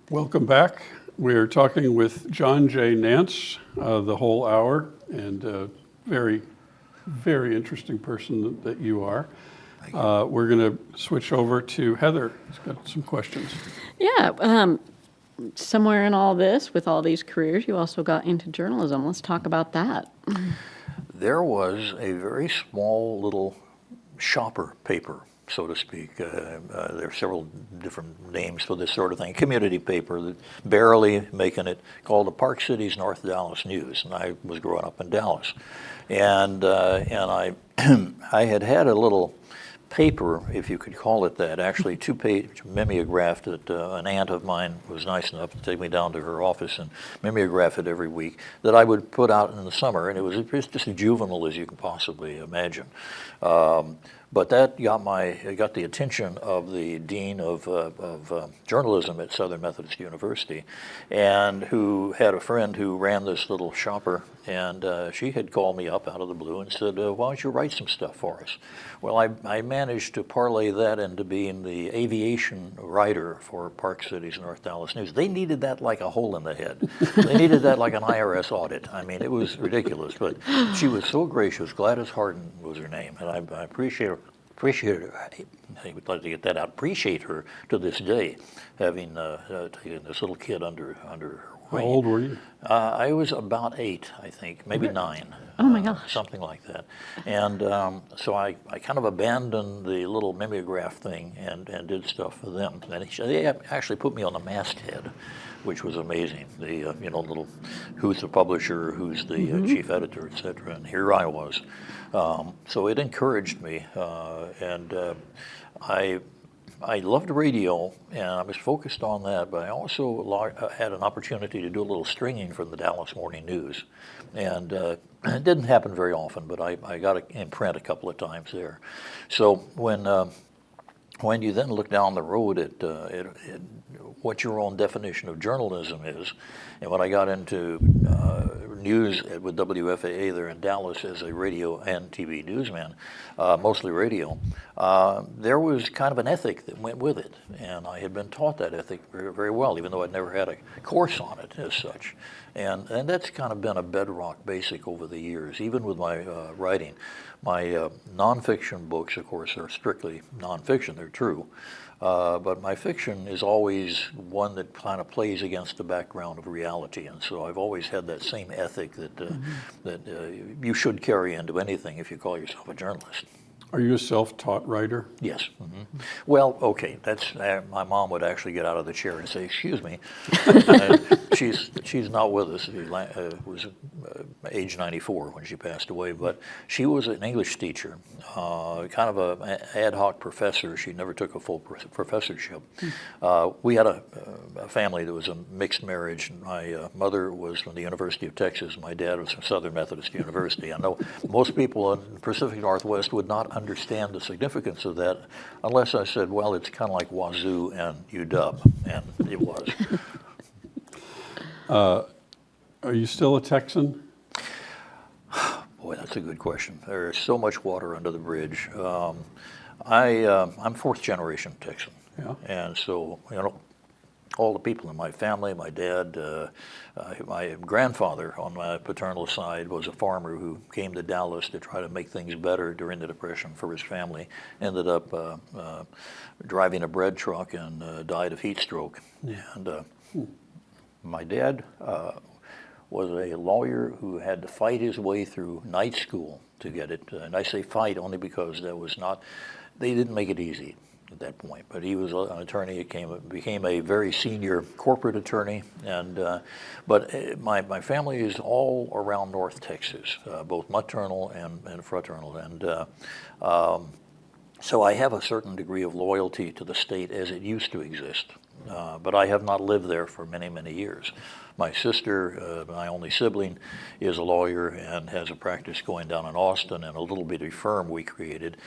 Welcome back. We're talking with John J. Nance the whole hour, and very, very interesting person that you are. We're going to switch over to Heather. She's got some questions. Yeah, somewhere in all this, with all these careers, you also got into journalism. Let's talk about that. There was a very small little shopper paper, so to speak. There are several different names for this sort of thing. Community paper, that barely making it, called the Park Cities North Dallas News. And I was growing up in Dallas. And I I had a little paper, if you could call it that, actually two-page mimeograph that an aunt of mine was nice enough to take me down to her office and mimeograph it every week, that I would put out in the summer, and it was just as juvenile as you can possibly imagine. But that got the attention of the dean of journalism at Southern Methodist University, and who had a friend who ran this little shopper, and she had called me up out of the blue and said, why don't you write some stuff for us? Well, I managed to parlay that into being the aviation writer for Park Cities North Dallas News. They needed that like a hole in the head. They needed that like an IRS audit. I mean, it was ridiculous, but she was so gracious. Gladys Harden was her name, and I appreciate her. I would like to get that out. Appreciate her to this day, having taken this little kid under her wing. How old were you? I was about 8, I think, maybe 9. Oh my gosh. Something like that. And so I kind of abandoned the little mimeograph thing and did stuff for them. And they actually put me on the masthead, which was amazing. The little, who's the publisher, who's the chief editor, et cetera. And here I was. So it encouraged me, and I loved radio, and I was focused on that, but I also had an opportunity to do a little stringing for the Dallas Morning News. And it didn't happen very often, but I got it in print a couple of times there. So when you then look down the road at what your own definition of journalism is, and when I got into news with WFAA there in Dallas as a radio and TV newsman, mostly radio, there was kind of an ethic that went with it, and I had been taught that ethic very, very well, even though I'd never had a course on it as such. And that's kind of been a bedrock basic over the years, even with my writing. My nonfiction books, of course, are strictly nonfiction, they're true. But my fiction is always one that kind of plays against the background of reality, and so I've always had that same ethic that you should carry into anything if you call yourself a journalist. Are you a self-taught writer? Yes. Mm-hmm. Well, okay. That's my mom would actually get out of the chair and say, "Excuse me." She's not with us. She was age 94 when she passed away, but she was an English teacher, kind of an ad hoc professor. She never took a full professorship. We had a family that was a mixed marriage. My mother was from the University of Texas. My dad was from Southern Methodist University. I know most people in the Pacific Northwest would not understand the significance of that unless I said, well, it's kind of like Wazoo and UW, and it was. Are you still a Texan? Boy, that's a good question. There's so much water under the bridge. I'm fourth generation Texan. Yeah. And so, all the people in my family, my dad, my grandfather on my paternal side was a farmer who came to Dallas to try to make things better during the Depression for his family. Ended up driving a bread truck and died of heat stroke. And my dad was a lawyer who had to fight his way through night school to get it. And I say fight only because they didn't make it easy at that point. But he was an attorney. Became a very senior corporate attorney. And but my family is all around North Texas, both maternal and fraternal. And so I have a certain degree of loyalty to the state as it used to exist. But I have not lived there for many, many years. My sister, my only sibling, is a lawyer and has a practice going down in Austin, and a little bitty firm we created.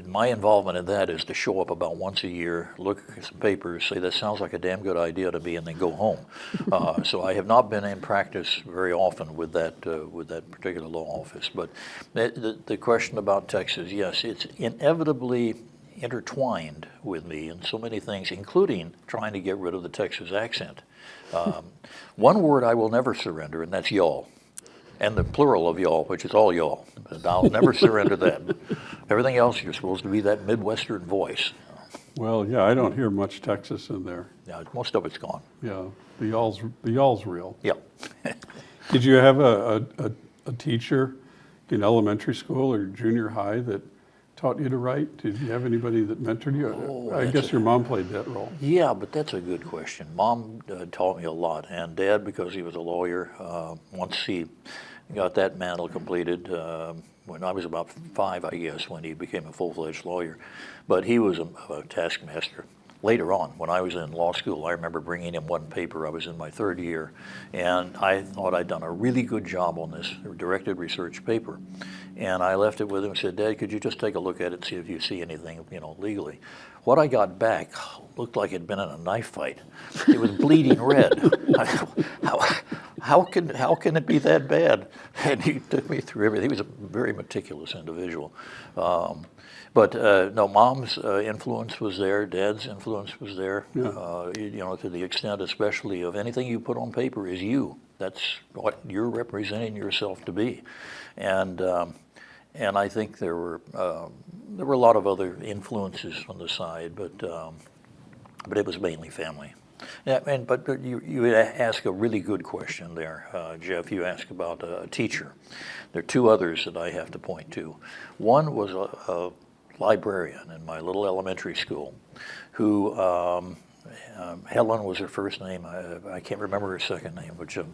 My involvement in that is to show up about once a year, look at some papers, say that sounds like a damn good idea to me, and then go home. So I have not been in practice very often with that particular law office. But the question about Texas, yes, it's inevitably intertwined with me in so many things, including trying to get rid of the Texas accent. One word I will never surrender, and that's y'all. And the plural of y'all, which is all y'all. And I'll never surrender that. Everything else, you're supposed to be that Midwestern voice. Well, yeah, I don't hear much Texas in there. Yeah, most of it's gone. Yeah, the y'all's real. Yeah. Did you have a teacher in elementary school or junior high that taught you to write? Did you have anybody that mentored you? Oh, I guess your mom played that role. Yeah, but that's a good question. Mom taught me a lot, and Dad, because he was a lawyer, once he got that mantle completed, when I was about 5, I guess, when he became a full-fledged lawyer. But he was a taskmaster. Later on, when I was in law school, I remember bringing him one paper. I was in my 3rd year, and I thought I'd done a really good job on this directed research paper. And I left it with him and said, Dad, could you just take a look at it and see if you see anything, legally? What I got back looked like it'd been in a knife fight. It was bleeding red. How can it be that bad? And he took me through everything. He was a very meticulous individual. But no, Mom's influence was there. Dad's influence was there. Yeah. To the extent, especially, of anything you put on paper is you. That's what you're representing yourself to be, and I think there were a lot of other influences on the side, but it was mainly family. Yeah, but you ask a really good question there, Jeff. You ask about a teacher. There are 2 others that I have to point to. One was a librarian in my little elementary school who, Helen was her first name. I can't remember her second name, which is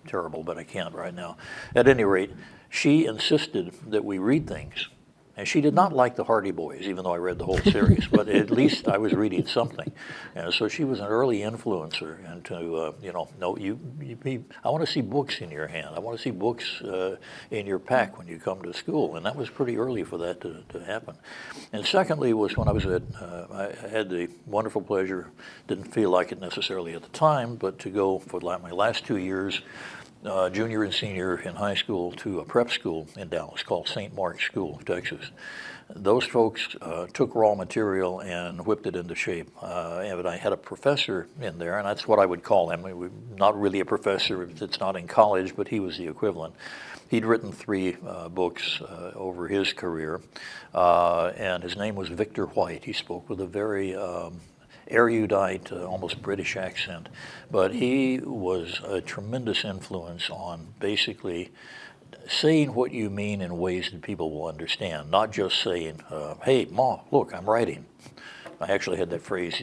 terrible, but I can't right now. At any rate, she insisted that we read things. And she did not like the Hardy Boys, even though I read the whole series, but at least I was reading something. And so she was an early influencer into, I want to see books in your hand. I want to see books in your pack when you come to school. And that was pretty early for that to happen. And secondly was when I was I had the wonderful pleasure, didn't feel like it necessarily at the time, but to go for my last 2 years, junior and senior in high school, to a prep school in Dallas called St. Mark's School, Texas. Those folks took raw material and whipped it into shape. And I had a professor in there, and that's what I would call him. Not really a professor, it's not in college, but he was the equivalent. He'd written 3 books over his career, and his name was Victor White. He spoke with a very erudite, almost British accent, but he was a tremendous influence on basically saying what you mean in ways that people will understand, not just saying, hey, Ma, look, I'm writing. I actually had that phrase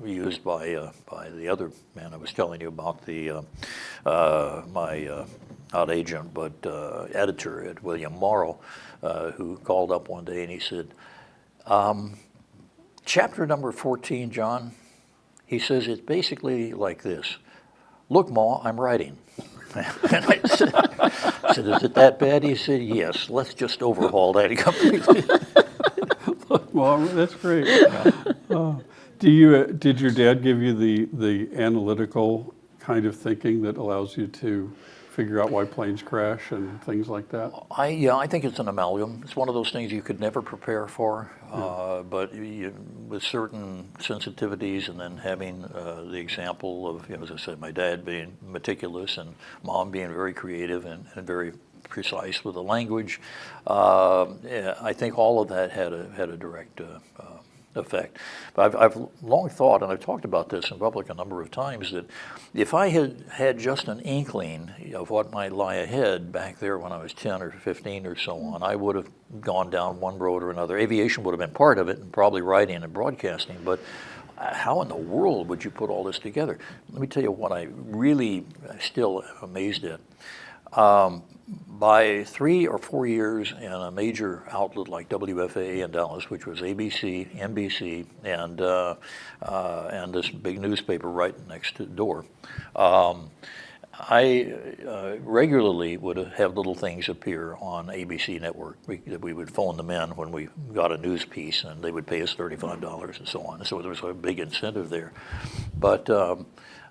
used by the other man I was telling you about, my not agent, but editor at William Morrow, who called up one day and he said, chapter number 14, John, he says it's basically like this. Look, Ma, I'm writing. And I said, is it that bad? He said, yes, let's just overhaul that completely. Well, that's great. Did your dad give you the analytical kind of thinking that allows you to figure out why planes crash and things like that? I think it's an amalgam. It's one of those things you could never prepare for, but with certain sensitivities, and then having the example of, as I said, my dad being meticulous and Mom being very creative and very precise with the language. I think all of that had a direct effect. But I've long thought, and I've talked about this in public a number of times, that if I had just an inkling of what might lie ahead back there when I was 10 or 15 or so on, I would have gone down one road or another. Aviation would have been part of it, and probably writing and broadcasting, but how in the world would you put all this together? Let me tell you what I really still am amazed at. By 3 or 4 years in a major outlet like WFAA in Dallas, which was ABC, NBC, and this big newspaper right next door, I regularly would have little things appear on ABC Network. We would phone them in when we got a news piece, and they would pay us $35 and so on. So there was a big incentive there. But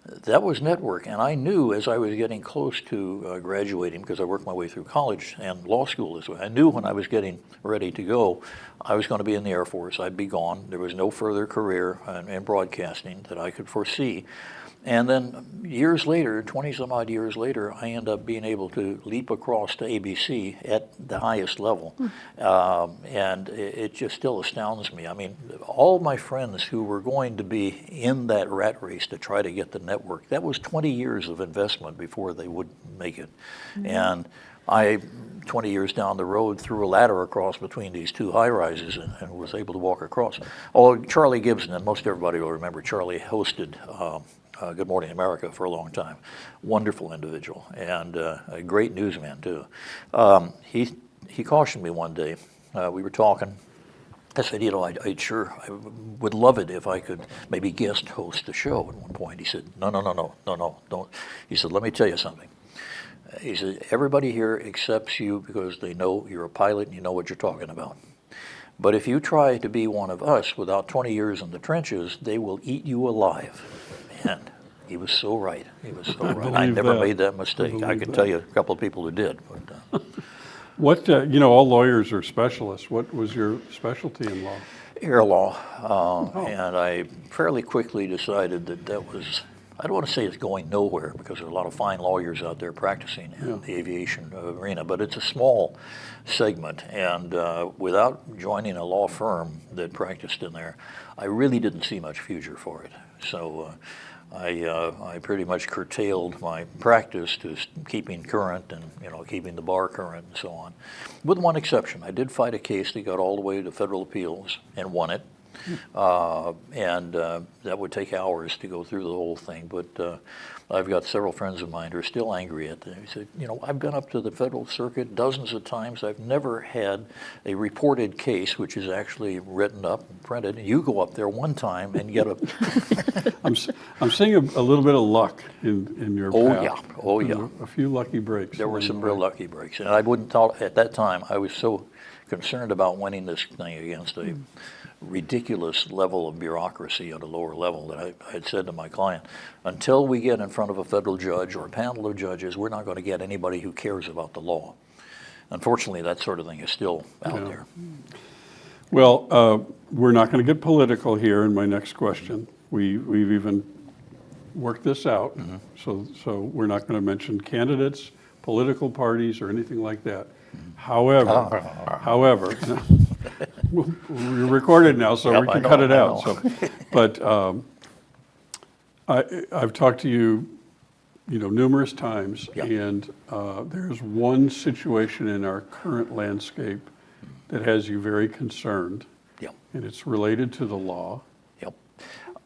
That was network, and I knew as I was getting close to graduating, because I worked my way through college and law school this way, I knew when I was getting ready to go, I was going to be in the Air Force. I'd be gone. There was no further career in broadcasting that I could foresee. And then years later, 20 some odd years later, I end up being able to leap across to ABC at the highest level. And it just still astounds me. I mean, all my friends who were going to be in that rat race to try to get the network, that was 20 years of investment before they would make it. And I, 20 years down the road, threw a ladder across between these two high rises and was able to walk across. Although Charlie Gibson, and most everybody will remember, Charlie hosted Good Morning America for a long time. Wonderful individual and a great newsman too. He cautioned me one day. We were talking. I said, you know, I would love it if I could maybe guest host a show at one point. He said, no, don't. He said, let me tell you something. He said, everybody here accepts you because they know you're a pilot and you know what you're talking about. But if you try to be one of us without 20 years in the trenches, they will eat you alive. And he was so right. He was so right. I never made that mistake. I can tell you a couple of people who did. But, What, you know, all lawyers are specialists. What was your specialty in law? air law. And I fairly quickly decided that was, I don't want to say it's going nowhere because there are a lot of fine lawyers out there practicing in the aviation arena, but it's a small segment. And without joining a law firm that practiced in there, I really didn't see much future for it. So I pretty much curtailed my practice to keeping current and, you know, keeping the bar current and so on. With one exception, I did fight a case that got all the way to federal appeals and won it. And that would take hours to go through the whole thing. But I've got several friends of mine who are still angry at it. He said, you know, I've been up to the federal circuit dozens of times. I've never had a reported case which is actually written up and printed. You go up there one time and get a... I'm seeing a little bit of luck in your path. Oh, yeah. A few lucky breaks. There were some real lucky breaks. And I wouldn't thought at that time, I was so concerned about winning this thing against a ridiculous level of bureaucracy at a lower level that I had said to my client, until we get in front of a federal judge or a panel of judges, we're not going to get anybody who cares about the law. Unfortunately, that sort of thing is still out there. Well, we're not going to get political here in my next question. We've even worked this out, so we're not going to mention candidates, political parties, or anything like that. However, we're recorded now, so we can cut it out. So, but I've talked to you, you know, numerous times, and there's one situation in our current landscape that has you very concerned, and it's related to the law.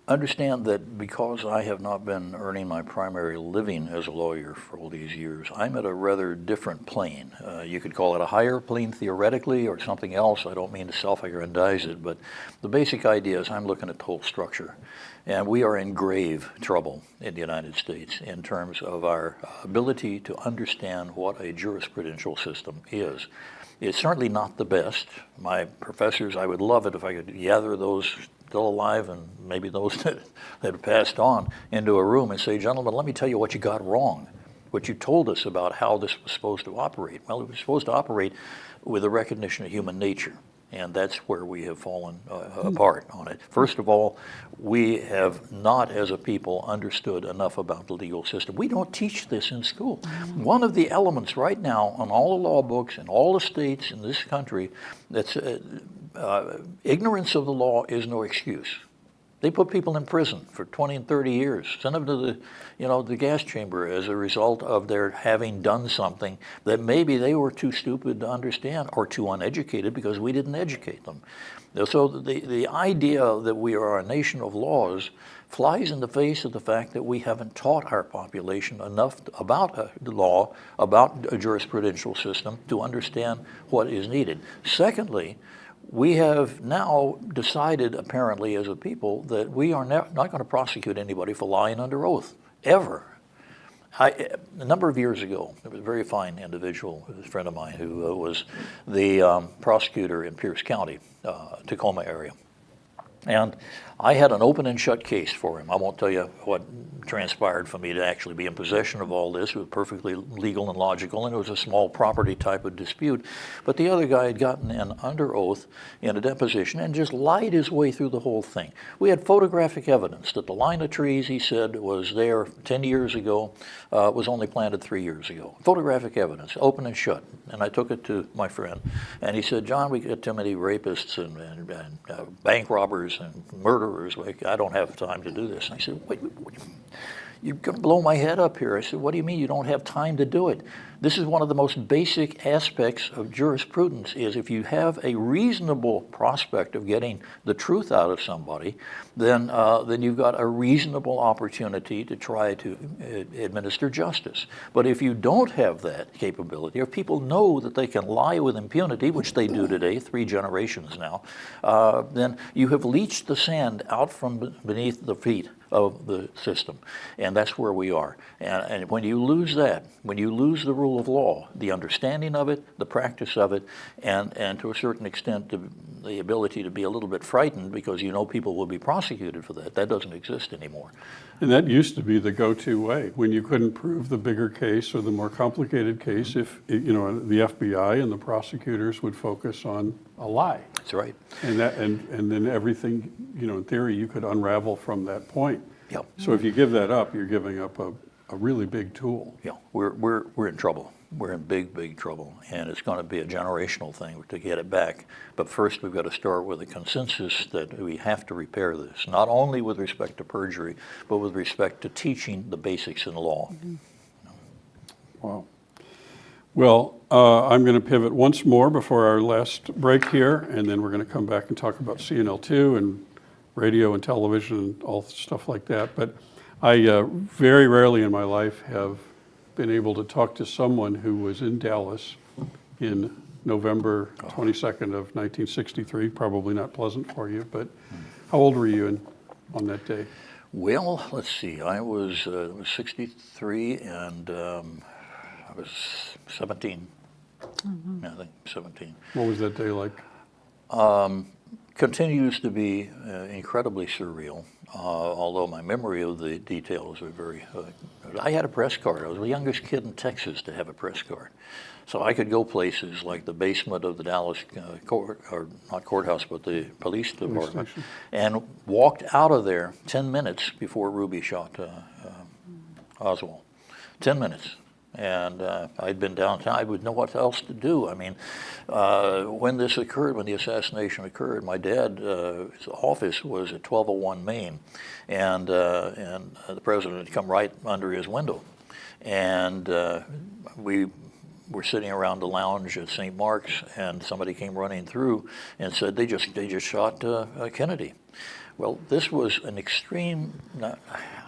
Understand that because I have not been earning my primary living as a lawyer for all these years, I'm at a rather different plane. You could call it a higher plane theoretically or something else. I don't mean to self-aggrandize it, but the basic idea is I'm looking at the whole structure. And we are in grave trouble in the United States in terms of our ability to understand what a jurisprudential system is. It's certainly not the best. My professors, I would love it if I could gather those still alive and maybe those that have passed on into a room and say, gentlemen, let me tell you what you got wrong, what you told us about how this was supposed to operate. Well, it was supposed to operate with a recognition of human nature, and that's where we have fallen apart on it. First of all, we have not, as a people, understood enough about the legal system. We don't teach this in school. One of the elements right now on all the law books in all the states in this country that's ignorance of the law is no excuse. They put people in prison for 20 and 30 years, send them to the gas chamber as a result of their having done something that maybe they were too stupid to understand or too uneducated because we didn't educate them. So the idea that we are a nation of laws flies in the face of the fact that we haven't taught our population enough about the law, about a jurisprudential system to understand what is needed. Secondly, we have now decided, apparently, as a people, that we are not going to prosecute anybody for lying under oath, ever. A number of years ago, there was a very fine individual, a friend of mine, who was the prosecutor in Pierce County, Tacoma area. And I had an open and shut case for him. I won't tell you what transpired for me to actually be in possession of all this. It was perfectly legal and logical, and it was a small property type of dispute. But the other guy had gotten in under oath in a deposition and just lied his way through the whole thing. We had photographic evidence that the line of trees, he said, was there 10 years ago, was only planted 3 years ago. Photographic evidence, open and shut. And I took it to my friend, and he said, John, we get too many rapists and bank robbers and murderers. Like, I don't have time to do this. And I said, wait, you're going to blow my head up here. I said, what do you mean you don't have time to do it? This is one of the most basic aspects of jurisprudence, is if you have a reasonable prospect of getting the truth out of somebody, then you've got a reasonable opportunity to try to administer justice. But if you don't have that capability, or people know that they can lie with impunity, which they do today, 3 generations now, then you have leached the sand out from beneath the feet of the system. And that's where we are. And when you lose that, when you lose the rule of law, the understanding of it, the practice of it, and to a certain extent the ability to be a little bit frightened because you know people will be prosecuted for that, that doesn't exist anymore. And that used to be the go-to way. When you couldn't prove the bigger case or the more complicated case, if, you know, the FBI and the prosecutors would focus on a lie. That's right. And then everything, you know, in theory, you could unravel from that point. Yep. So if you give that up, you're giving up a really big tool. Yeah, we're in trouble. We're in big trouble, and it's going to be a generational thing to get it back. But first, we've got to start with a consensus that we have to repair this, not only with respect to perjury, but with respect to teaching the basics in law. Mm-hmm. Wow. Well, I'm going to pivot once more before our last break here, and then we're going to come back and talk about CNL2 and radio and television and all stuff like that. But I very rarely in my life have been able to talk to someone who was in Dallas in November 22nd of 1963. Probably not pleasant for you, but how old were you on that day? Well, let's see. I was 63, and I was 17. Mm-hmm. I think 17. What was that day like? Continues to be incredibly surreal, although my memory of the details are very... I had a press card. I was the youngest kid in Texas to have a press card. So I could go places like the basement of the Dallas not courthouse, but the police department, and walked out of there 10 minutes before Ruby shot Oswald. 10 minutes. And I'd been downtown. I would know what else to do. I mean, when this occurred, when the assassination occurred, my dad's office was at 1201 Main, and the president had come right under his window. And we were sitting around the lounge at St. Mark's, and somebody came running through and said, they just shot Kennedy. Well, this was an extreme,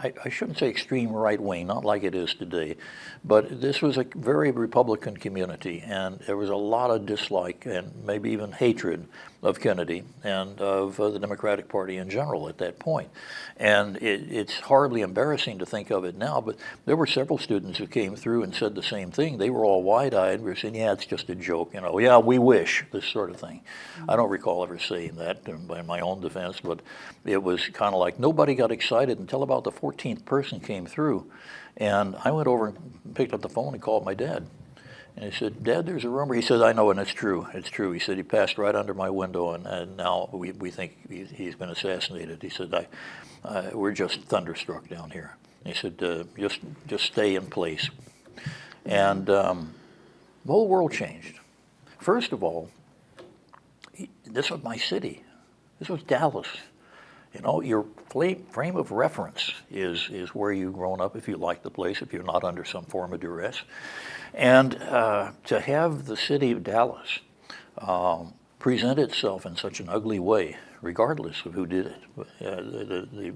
I shouldn't say extreme right wing, not like it is today, but this was a very Republican community, and there was a lot of dislike and maybe even hatred of Kennedy and of the Democratic Party in general at that point. And it's hardly embarrassing to think of it now, but there were several students who came through and said the same thing. They were all wide-eyed. We were saying, yeah, it's just a joke, you know, yeah, we wish, this sort of thing. I don't recall ever saying that in my own defense, but it was kind of like nobody got excited until about the 14th person came through. And I went over and picked up the phone and called my dad. And he said, Dad, there's a rumor. He said, I know, and it's true. It's true. He said, he passed right under my window, and now we think he's been assassinated. He said, we're just thunderstruck down here. And he said, just stay in place. And the whole world changed. First of all, this was my city. This was Dallas. You know, your frame of reference is where you've grown up, if you like the place, if you're not under some form of duress. And to have the city of Dallas present itself in such an ugly way, regardless of who did it,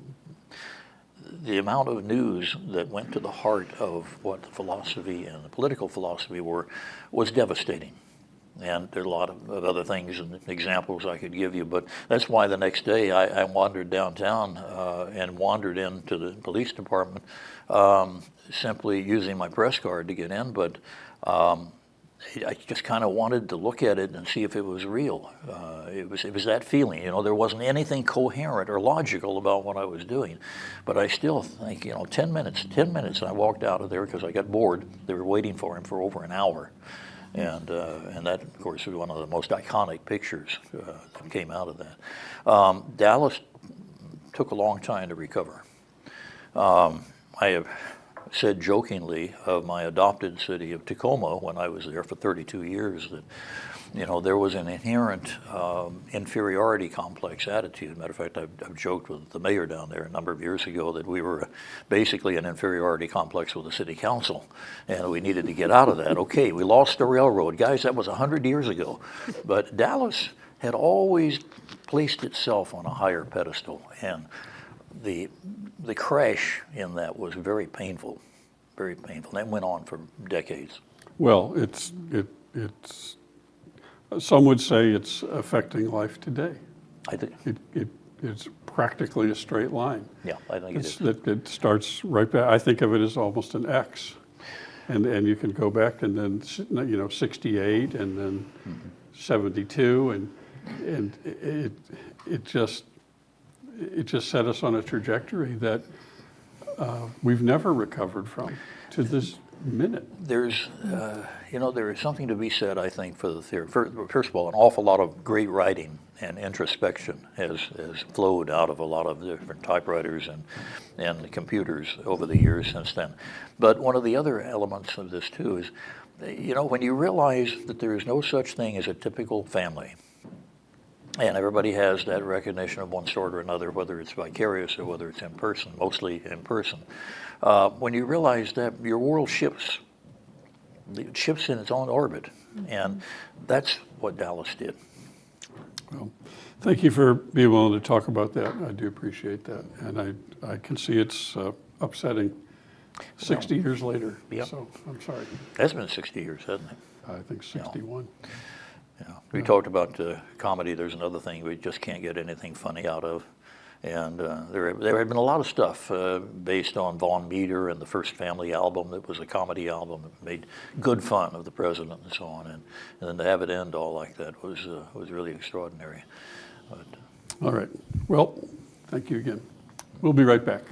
the amount of news that went to the heart of what the philosophy and the political philosophy were was devastating. And there are a lot of other things and examples I could give you, but that's why the next day I wandered downtown and wandered into the police department, simply using my press card to get in. But I just kind of wanted to look at it and see if it was real. It was that feeling, there wasn't anything coherent or logical about what I was doing, but I still think, 10 minutes, and I walked out of there because I got bored. They were waiting for him for over an hour, and that, of course, was one of the most iconic pictures that came out of that. Dallas took a long time to recover. I have said jokingly of my adopted city of Tacoma when I was there for 32 years that, there was an inherent inferiority complex attitude. Matter of fact, I've joked with the mayor down there a number of years ago that we were basically an inferiority complex with the city council, and we needed to get out of that. Okay, we lost the railroad. Guys, that was 100 years ago. But Dallas had always placed itself on a higher pedestal, and the crash in that was very painful, very painful. That went on for decades. Well, it's some would say it's affecting life today. I think, It's practically a straight line. yeah, I think it is. It starts right back. I think of it as almost an X, and you can go back and then 68 and then 72 and it just set us on a trajectory that we've never recovered from to this minute. There is something to be said, I think, for the theory. First of all, an awful lot of great writing and introspection has flowed out of a lot of different typewriters and computers over the years since then. But one of the other elements of this, too, is, when you realize that there is no such thing as a typical family, and everybody has that recognition of one sort or another, whether it's vicarious or whether it's in person, mostly in person. When you realize that your world shifts in its own orbit, and that's what Dallas did. Well, thank you for being willing to talk about that. I do appreciate that, and I can see it's upsetting 60 years later. Yep. So I'm sorry. That's been 60 years, hasn't it? I think 61. Yeah. We talked about comedy. There's another thing we just can't get anything funny out of. And there had been a lot of stuff based on Von Meter and the First Family album that was a comedy album that made good fun of the president and so on. And then to have it end all like that was really extraordinary. But, All right. Well, thank you again. We'll be right back.